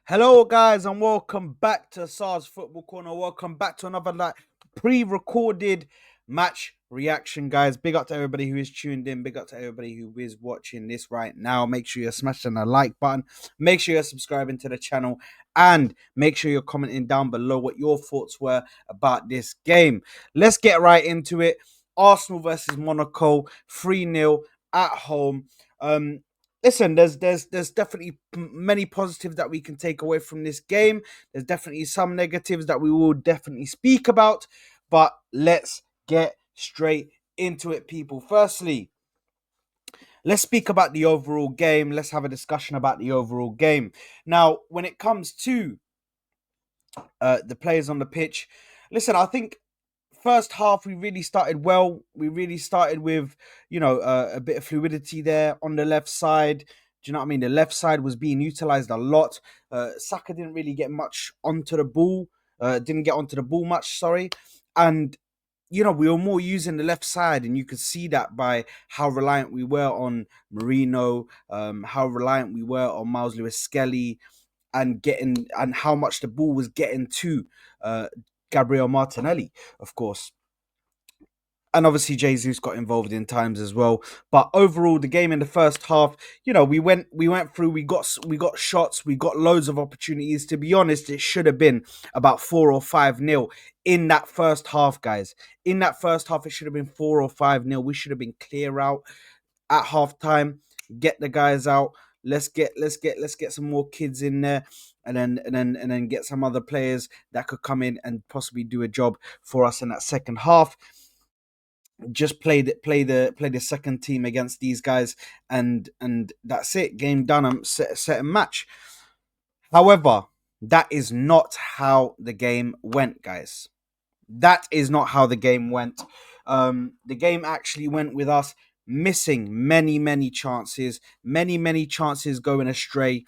Hello, guys, and welcome back to SARS Football Corner. Welcome back to another pre-recorded match reaction, guys. Big up to everybody who is tuned in. Big up to everybody who is watching this right now. Make sure you're smashing the like button. Make sure you're subscribing to the channel, and make sure you're commenting down below what your thoughts were about this game. Let's get right into it. Arsenal versus Monaco, 3-0 at home. Listen, there's definitely many positives that we can take away from this game. There's definitely some negatives that we will definitely speak about, but let's get straight into it, people. Firstly, let's speak about the overall game. Let's have a discussion about the overall game. Now, when it comes to the players on the pitch, listen, I think first half we really started well. We really started with a bit of fluidity there on the left side. Do you know what I mean? The left side was being utilized a lot. Saka didn't really get much onto the ball. Didn't get onto the ball much, sorry. And we were more using the left side, and you could see that by how reliant we were on Marino, how reliant we were on Miles Lewis Skelly, and how much the ball was getting to Gabriel Martinelli, of course. And obviously Jesus got involved in times as well. But overall, the game in the first half, we went through, we got shots, we got loads of opportunities. To be honest, it should have been about 4 or 5-0 in that first half, guys. In that first half, it should have been 4 or 5-0. We should have been clear out at halftime, get the guys out. Let's get some more kids in there, and then get some other players that could come in and possibly do a job for us in that second half. Just play the second team against these guys, and that's it. Game done. And set a match. However, that is not how the game went, guys. That is not how the game went. The game actually went with us missing many chances, many chances going astray.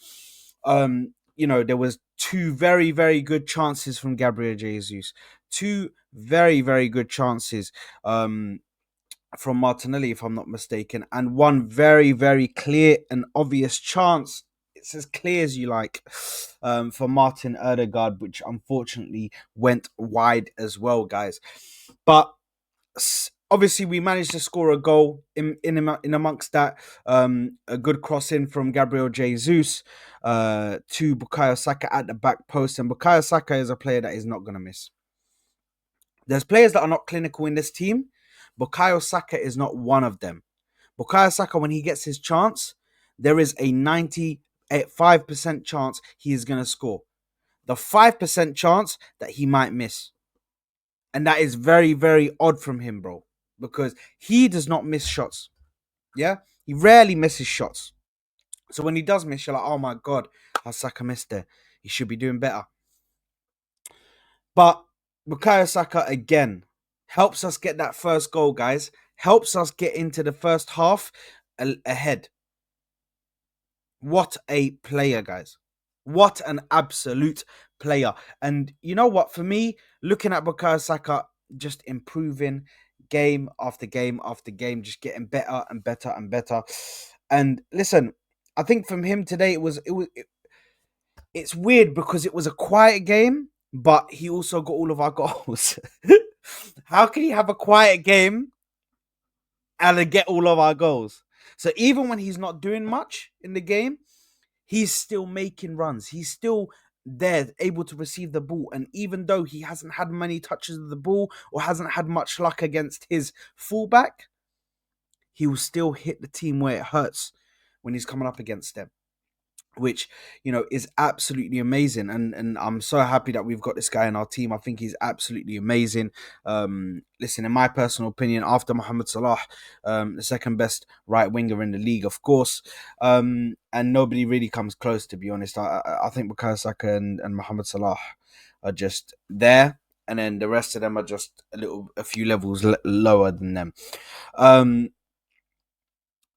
There was two very good chances from Gabriel Jesus, two very good chances from Martinelli, if I'm not mistaken, and one very clear and obvious chance. It's as clear as you like, for Martin Erdegaard, which unfortunately went wide as well, guys. But obviously, we managed to score a goal in amongst that. A good cross in from Gabriel Jesus to Bukayo Saka at the back post, and Bukayo Saka is a player that is not going to miss. There's players that are not clinical in this team. Bukayo Saka is not one of them. Bukayo Saka, when he gets his chance, there is a 95% chance he is going to score. The 5% chance that he might miss. And that is very odd from him, bro. Because he does not miss shots. Yeah? He rarely misses shots. So when he does miss, you're like, oh my God, how Saka missed there. He should be doing better. But Bukayo Saka, again, helps us get that first goal, guys. Helps us get into the first half ahead. What a player, guys. What an absolute player. And you know what? For me, looking at Bukayo Saka just improving game after game after game, just getting better and better. And listen, I think from him today, it's weird because it was a quiet game, but he also got all of our goals. How can he have a quiet game and then get all of our goals? So even when he's not doing much in the game, he's still making runs. He's still there, able to receive the ball. And even though he hasn't had many touches of the ball or hasn't had much luck against his fullback, he will still hit the team where it hurts when he's coming up against them, which is absolutely amazing. And I'm so happy that we've got this guy in our team. I think he's absolutely amazing. Listen, in my personal opinion, after Mohamed Salah, the second best right winger in the league, of course, and nobody really comes close, to be honest. I think Bukayo Saka and Mohamed Salah are just there, and then the rest of them are just a few levels lower than them.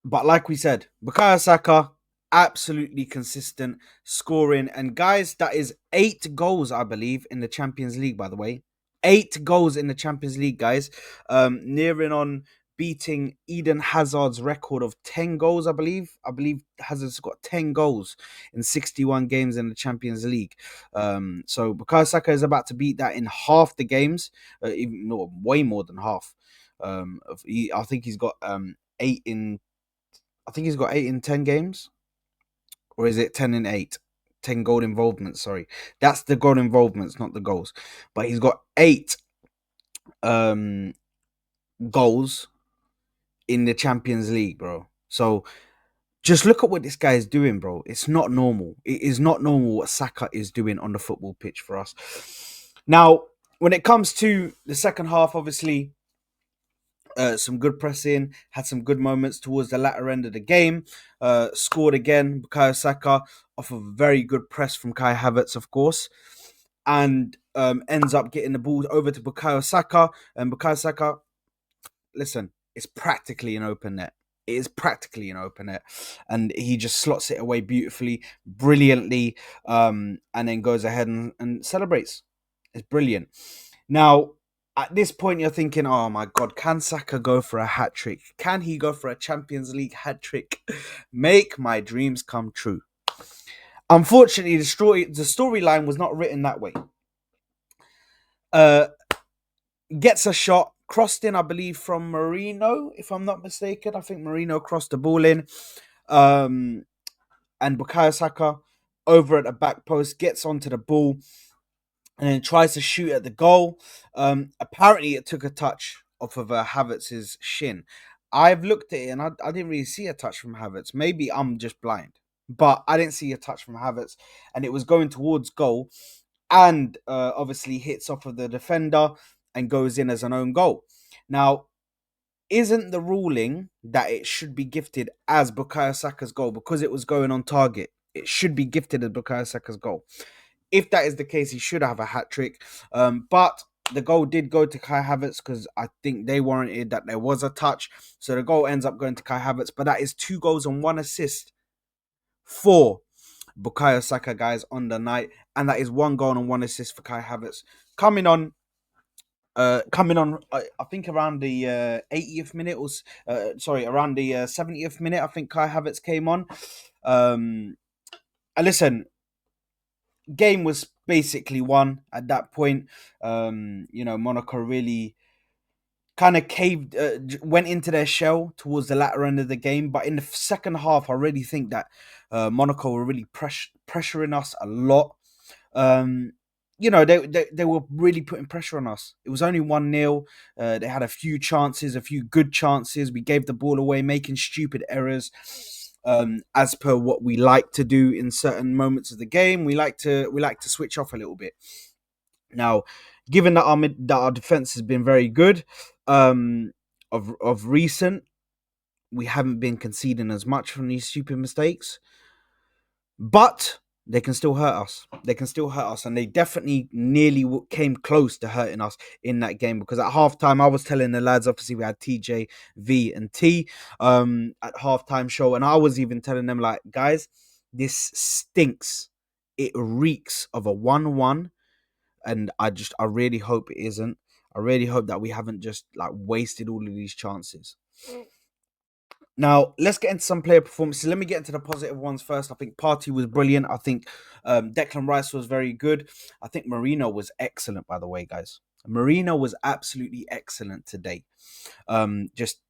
But like we said, Bukayo Saka, absolutely consistent scoring. And guys, that is 8 goals, I believe, in the Champions League, by the way. 8 goals in the Champions League, guys. Nearing on beating Eden Hazard's record of 10 goals, I believe. I believe Hazard's got 10 goals in 61 games in the Champions League. So Bukayo Saka is about to beat that in half the games, even no, way more than half. I think he's got eight in. I think he's got 8 in 10 games, or is it 10 in 8? 10 goal involvements. Sorry, that's the goal involvements, not the goals. But he's got 8 goals in the Champions League, bro. So just look at what this guy is doing, bro. It's not normal. It is not normal what Saka is doing on the football pitch for us. Now, when it comes to the second half, obviously, some good pressing, had some good moments towards the latter end of the game. Scored again, Bukayo Saka, off of a very good press from Kai Havertz, of course. And ends up getting the ball over to Bukayo Saka. And Bukayo Saka, listen, it's practically an open net. It is practically an open net. And he just slots it away beautifully, brilliantly, and then goes ahead and celebrates. It's brilliant. Now, at this point, you're thinking, oh my God, can Saka go for a hat trick? Can he go for a Champions League hat trick? Make my dreams come true. Unfortunately, the storyline was not written that way. Gets a shot, crossed in, I believe, from Marino, if I'm not mistaken. I think Marino crossed the ball in. And Bukayo Saka, over at the back post, gets onto the ball and then tries to shoot at the goal. Apparently, it took a touch off of Havertz's shin. I've looked at it and I didn't really see a touch from Havertz. Maybe I'm just blind, but I didn't see a touch from Havertz, and it was going towards goal, and obviously hits off of the defender and goes in as an own goal. Now, isn't the ruling that it should be gifted as Bukayo Saka's goal because it was going on target? It should be gifted as Bukayo Saka's goal. If that is the case, he should have a hat trick. But the goal did go to Kai Havertz because I think they warranted that there was a touch. So the goal ends up going to Kai Havertz. But that is 2 goals and 1 assist for Bukayo Saka, guys, on the night. And that is 1 goal and 1 assist for Kai Havertz. I think around the 80th minute, or around the 70th minute, I think Kai Havertz came on. And listen, game was basically won at that point. Monaco really kind of went into their shell towards the latter end of the game. But in the second half, I really think that Monaco were really pressuring us a lot. They were really putting pressure on us. It was only 1-0. They had a few chances, a few good chances. We gave the ball away, making stupid errors. As per what we like to do in certain moments of the game, we like to switch off a little bit. Now, given that our defense has been very good, of recent, we haven't been conceding as much from these stupid mistakes, but they can still hurt us. And they definitely nearly came close to hurting us in that game, because at halftime, I was telling the lads, obviously we had TJ, V, and T at halftime show, and I was even telling them, like, guys, this stinks. It reeks of a 1-1, and I really hope it isn't. I really hope that we haven't just like wasted all of these chances. Now, let's get into some player performances. Let me get into the positive ones first. I think Partey was brilliant. I think Declan Rice was very good. I think Marino was excellent, by the way, guys. Marino was absolutely excellent today. Just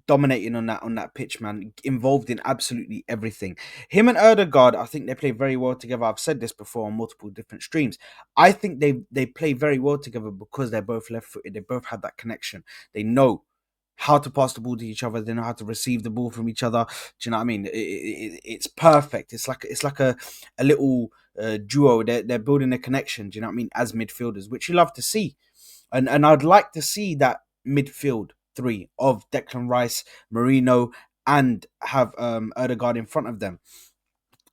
dominating on that pitch, man. Involved in absolutely everything. Him and Erdegaard, I think they play very well together. I've said this before on multiple different streams. I think they play very well together because they're both left-footed. They both have that connection. They know how to pass the ball to each other. They know how to receive the ball from each other. Do you know what I mean? It's perfect. It's like a little duo. They're building a connection. Do you know what I mean? As midfielders, which you love to see, and I'd like to see that midfield three of Declan Rice, Marino, and have Erdegaard in front of them.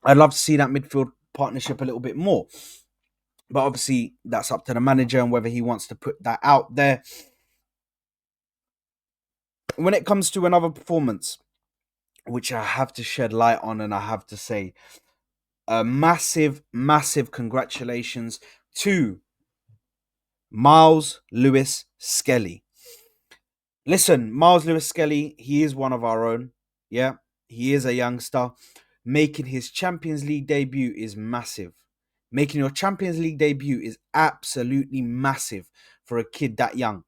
I'd love to see that midfield partnership a little bit more, but obviously that's up to the manager and whether he wants to put that out there. When it comes to another performance, which I have to shed light on, and I have to say a massive, massive congratulations to Miles Lewis Skelly. Listen, Miles Lewis Skelly, he is one of our own. Yeah, he is a youngster. Making his Champions League debut is massive. Making your Champions League debut is absolutely massive for a kid that young.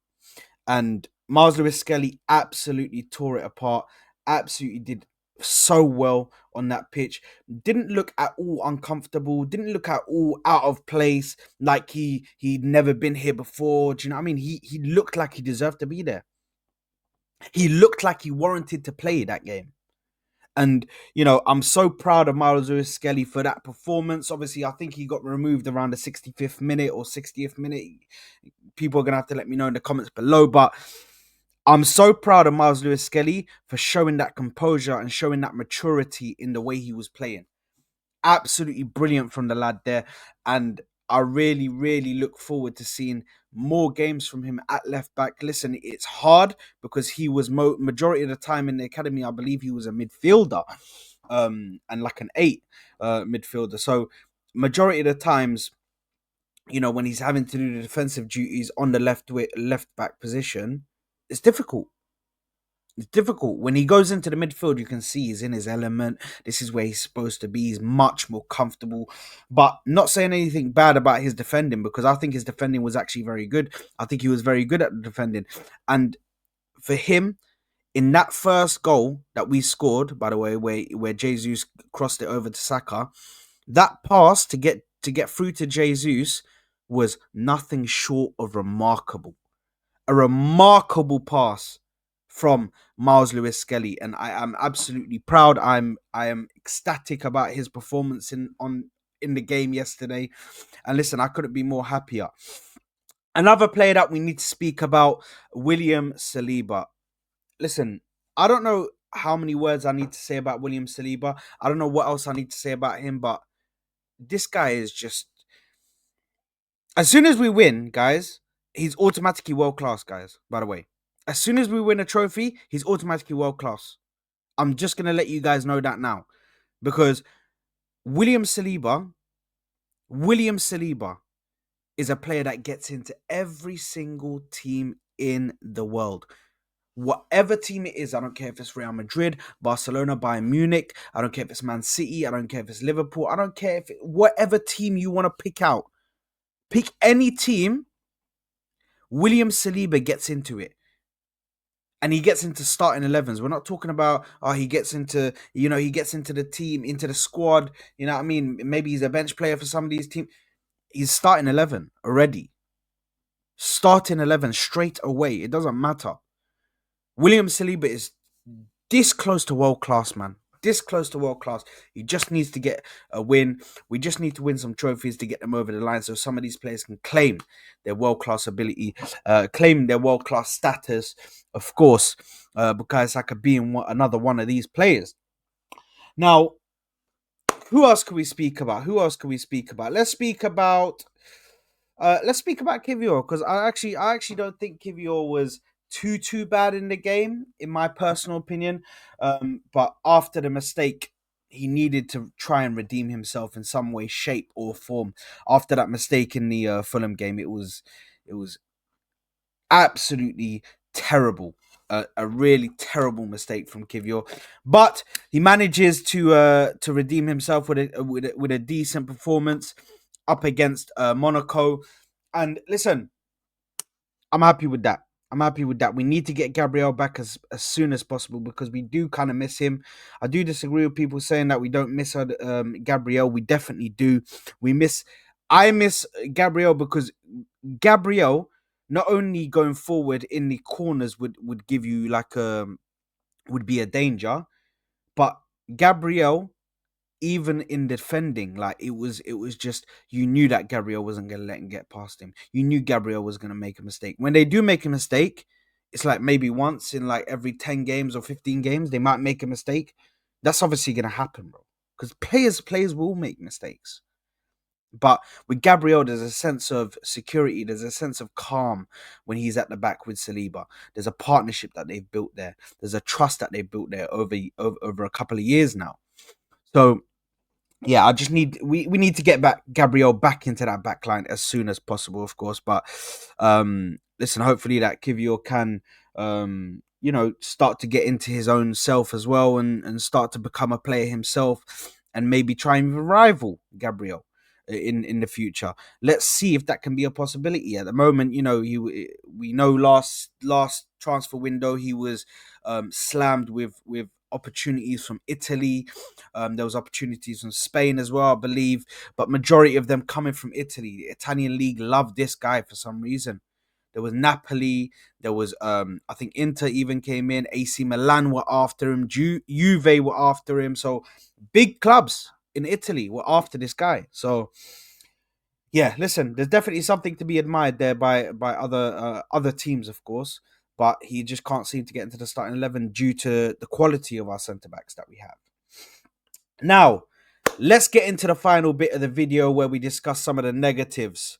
And Miles Lewis Skelly absolutely tore it apart. Absolutely did so well on that pitch. Didn't look at all uncomfortable. Didn't look at all out of place. Like he'd never been here before. Do you know what I mean? He looked like he deserved to be there. He looked like he warranted to play that game. And, I'm so proud of Miles Lewis Skelly for that performance. Obviously, I think he got removed around the 65th minute or 60th minute. People are going to have to let me know in the comments below. But I'm so proud of Miles Lewis Skelly for showing that composure and showing that maturity in the way he was playing. Absolutely brilliant from the lad there. And I really, really look forward to seeing more games from him at left back. Listen, it's hard because he was majority of the time in the academy, I believe he was a midfielder, and like an eight midfielder. So majority of the times, when he's having to do the defensive duties on the left back position, it's difficult. It's difficult. When he goes into the midfield, you can see he's in his element. This is where he's supposed to be. He's much more comfortable. But not saying anything bad about his defending, because I think his defending was actually very good. I think he was very good at the defending. And for him, in that first goal that we scored, by the way, where Jesus crossed it over to Saka, that pass to get through to Jesus was nothing short of remarkable. A remarkable pass from Miles Lewis Skelly, and I am absolutely proud. I am ecstatic about his performance in the game yesterday. And listen, I couldn't be more happier. Another player that we need to speak about, William Saliba. Listen, I don't know how many words I need to say about William Saliba. I don't know what else I need to say about him, but this guy is just. As soon as we win, guys, he's automatically world class, guys. By the way, as soon as we win a trophy, he's automatically world class. I'm just gonna let you guys know that now, because William Saliba, William Saliba is a player that gets into every single team in the world. Whatever team it is, I don't care if it's Real Madrid, Barcelona, Bayern Munich, I don't care if it's Man City, I don't care if it's Liverpool, I don't care whatever team you want to pick out. Pick any team, William Saliba gets into it. And he gets into starting 11s. We're not talking about, he gets into, he gets into the team, into the squad. You know what I mean? Maybe he's a bench player for some of these teams. He's starting 11 already. Starting 11 straight away. It doesn't matter. William Saliba is this close to world class, man. This close to world class. He just needs to get a win. We just need to win some trophies to get them over the line, so some of these players can claim their world class ability, claim their world class status. Of course, Bukayo Saka being another one of these players. Now, who else can we speak about? Who else can we speak about? Let's speak about Kivior, because I actually don't think Kivior was too bad in the game, in my personal opinion. But after the mistake, he needed to try and redeem himself in some way, shape, or form. After that mistake in the Fulham game, it was absolutely terrible. A really terrible mistake from Kivior, but he manages to redeem himself with a decent performance up against Monaco. And listen, I'm happy with that. I'm happy with that. We need to get Gabriel back as soon as possible, because we do kind of miss him. I do disagree with people saying that we don't miss Gabriel. We definitely do. I miss Gabriel, because Gabriel, not only going forward in the corners would give you would be a danger, but Gabriel, even in defending, like it was just, you knew that Gabriel wasn't gonna let him get past him. You knew Gabriel was gonna make a mistake. When they do make a mistake, it's like maybe once in like every 10 games or 15 games they might make a mistake. That's obviously gonna happen, bro. Because players will make mistakes. But with Gabriel, there's a sense of security, there's a sense of calm when he's at the back with Saliba. There's a partnership that they've built there. There's a trust that they've built there over a couple of years now. So yeah, we need to get Gabriel back into that back line as soon as possible, of course. But listen, hopefully that Kivior can start to get into his own self as well, and start to become a player himself, and maybe try and rival Gabriel in the future. Let's see if that can be a possibility. At the moment, we know last transfer window he was slammed with opportunities from Italy. There was opportunities from Spain as well, I believe, but majority of them coming from Italy. The Italian league loved this guy for some reason. There was Napoli. There was, I think Inter even came in. AC Milan were after him. Juve were after him. So big clubs in Italy were after this guy. So yeah, listen, there's definitely something to be admired there by other teams, of course. But he just can't seem to get into the starting 11 due to the quality of our centre backs that we have. Now, let's get into the final bit of the video where we discuss some of the negatives.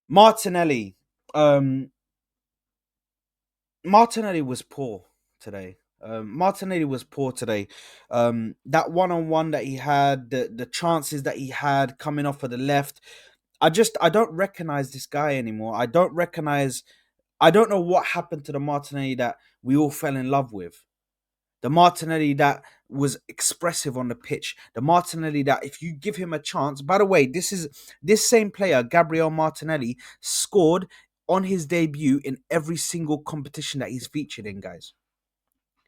Martinelli. Um, Martinelli was poor today. Martinelli was poor today. That one-on-one that he had, the chances that he had coming off of the left, I don't recognize this guy anymore. I don't know what happened to the Martinelli that we all fell in love with. The Martinelli that was expressive on the pitch. The Martinelli that, if you give him a chance, by the way, this same player, Gabriel Martinelli, scored on his debut in every single competition that he's featured in, guys.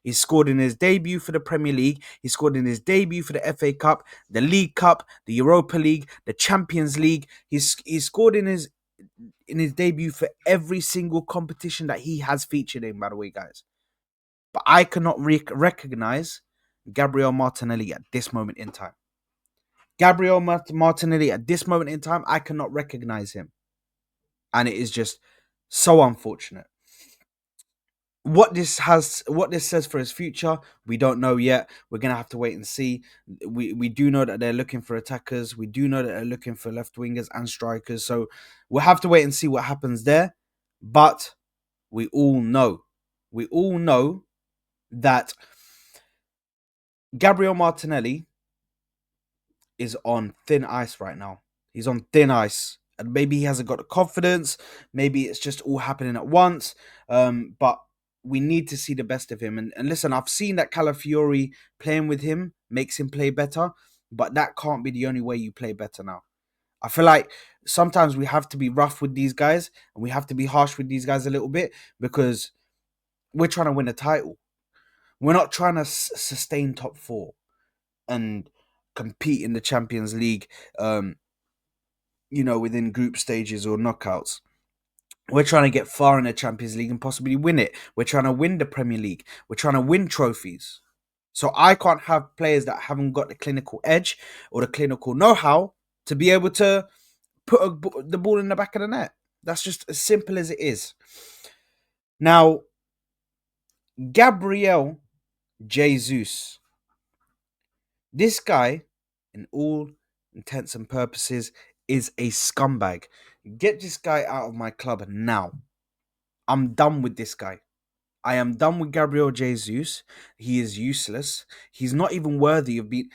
He scored in his debut for the Premier League. He scored in his debut for the FA Cup, the League Cup, the Europa League, the Champions League. He scored in his debut for every single competition that he has featured in, by the way, guys. But I cannot recognize Gabriel Martinelli at this moment in time. Gabriel Martinelli at this moment in time, I cannot recognize him. And it is just so unfortunate. What this says for his future, we don't know yet. We're gonna have to wait and see. We do know that they're looking for attackers. We do know that they're looking for left wingers and strikers. So we'll have to wait and see what happens there. But we all know that Gabriel Martinelli is on thin ice right now. He's on thin ice. And maybe he hasn't got the confidence. Maybe it's just all happening at once. But we need to see the best of him. And listen, I've seen that Calafiori playing with him makes him play better. But that can't be the only way you play better now. I feel like sometimes we have to be rough with these guys. And we have to be harsh with these guys a little bit. Because we're trying to win a title. We're not trying to sustain top four and compete in the Champions League, within group stages or knockouts. We're trying to get far in the Champions League and possibly win it. We're trying to win the Premier League. We're trying to win trophies. So I can't have players that haven't got the clinical edge or the clinical know-how to be able to put the ball in the back of the net. That's just as simple as it is. Now, Gabriel Jesus. This guy, in all intents and purposes, is a scumbag. Get this guy out of my club now. I'm done with this guy. I am done with Gabriel Jesus. He is useless. He's not even worthy of being.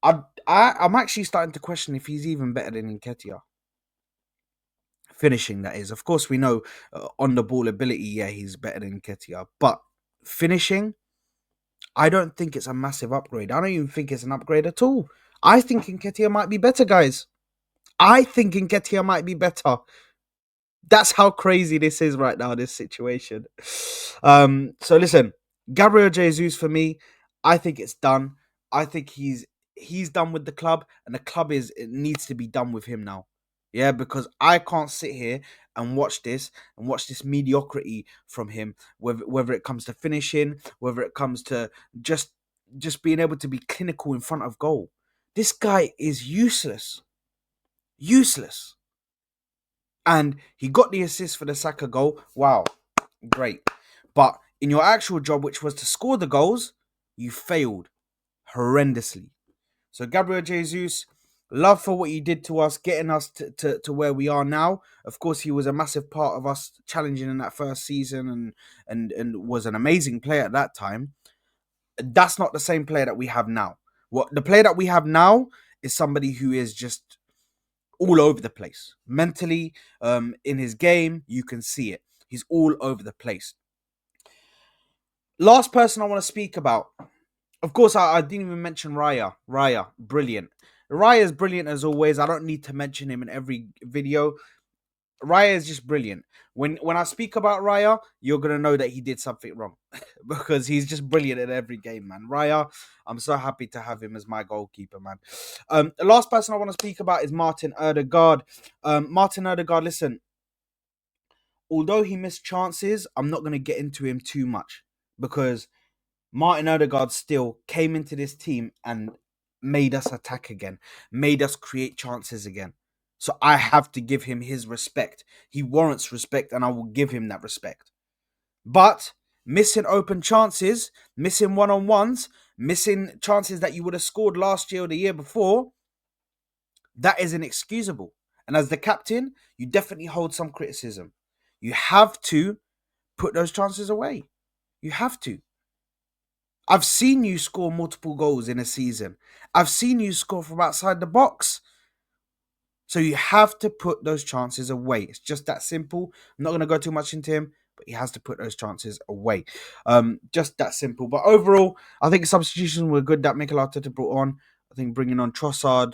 I'm actually starting to question if he's even better than Nketiah. Finishing, that is. Of course, we know on the ball ability, yeah, he's better than Nketiah. But finishing, I don't think it's a massive upgrade. I don't even think it's an upgrade at all. I think Nketiah might be better, guys. I think Nketiah might be better. That's how crazy this is right now, this situation. So listen, Gabriel Jesus for me, I think it's done. I think he's done with the club, and the club it needs to be done with him now. Yeah, because I can't sit here and watch this mediocrity from him, whether it comes to finishing, whether it comes to just being able to be clinical in front of goal. This guy is useless. Useless. And he got the assist for the SAKA goal. Wow, great. But in your actual job, which was to score the goals, you failed horrendously. So Gabriel Jesus, love for what you did to us, getting us to where we are now. Of course, he was a massive part of us challenging in that first season and was an amazing player at that time. That's not the same player that we have now. What the player that we have now is somebody who is just all over the place. Mentally, in his game, you can see it. He's all over the place. Last person I want to speak about. Of course, I didn't even mention Raya. Raya, brilliant. Raya is brilliant as always. I don't need to mention him in every video. Raya is just brilliant. When I speak about Raya, you're gonna know that he did something wrong because he's just brilliant at every game, man. Raya, I'm so happy to have him as my goalkeeper, man. The last person I want to speak about is Martin Odegaard. Martin Odegaard, listen, although he missed chances, I'm not gonna get into him too much because Martin Odegaard still came into this team and made us attack again, made us create chances again. So I have to give him his respect. He warrants respect, and I will give him that respect. But missing open chances, missing one-on-ones, missing chances that you would have scored last year or the year before, that is inexcusable. And as the captain, you definitely hold some criticism. You have to put those chances away. You have to. I've seen you score multiple goals in a season. I've seen you score from outside the box. So you have to put those chances away. It's just that simple. I'm not going to go too much into him, but he has to put those chances away. Just that simple. But overall, I think substitutions were good that Mikel Arteta brought on. I think bringing on Trossard,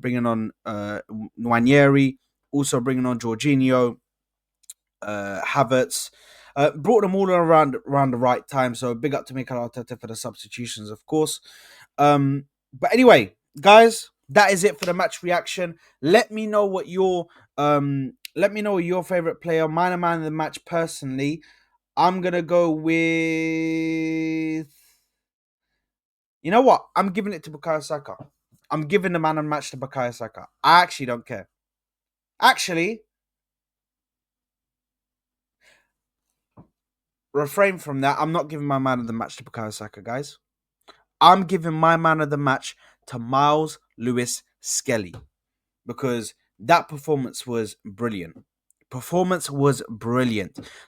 bringing on Nwaneri, also bringing on Jorginho, Havertz. Brought them all around the right time. So big up to Mikel Arteta for the substitutions, of course. But anyway, guys, that is it for the match reaction. Let me know what your favorite player, man of the match. Personally, I'm gonna go with. You know what? I'm giving it to Bukayo Saka. I'm giving the man of the match to Bukayo Saka. I actually don't care. Actually, refrain from that. I'm not giving my man of the match to Bukayo Saka, guys. I'm giving my man of the match to Miles Lewis Skelly because that performance was brilliant.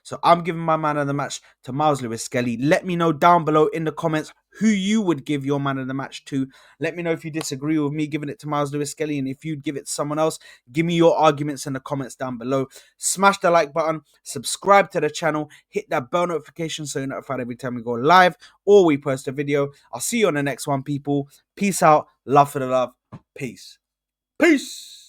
So I'm giving my man of the match to Miles Lewis Skelly. Let me know down below in the comments who you would give your man of the match to. Let me know if you disagree with me giving it to Miles Lewis Skelly, and if you'd give it to someone else, give me your arguments in the comments down below. Smash the like button, subscribe to the channel, hit that bell notification so you're notified every time we go live or we post a video. I'll see you on the next one, people. Peace out. Love for the love. Peace. Peace.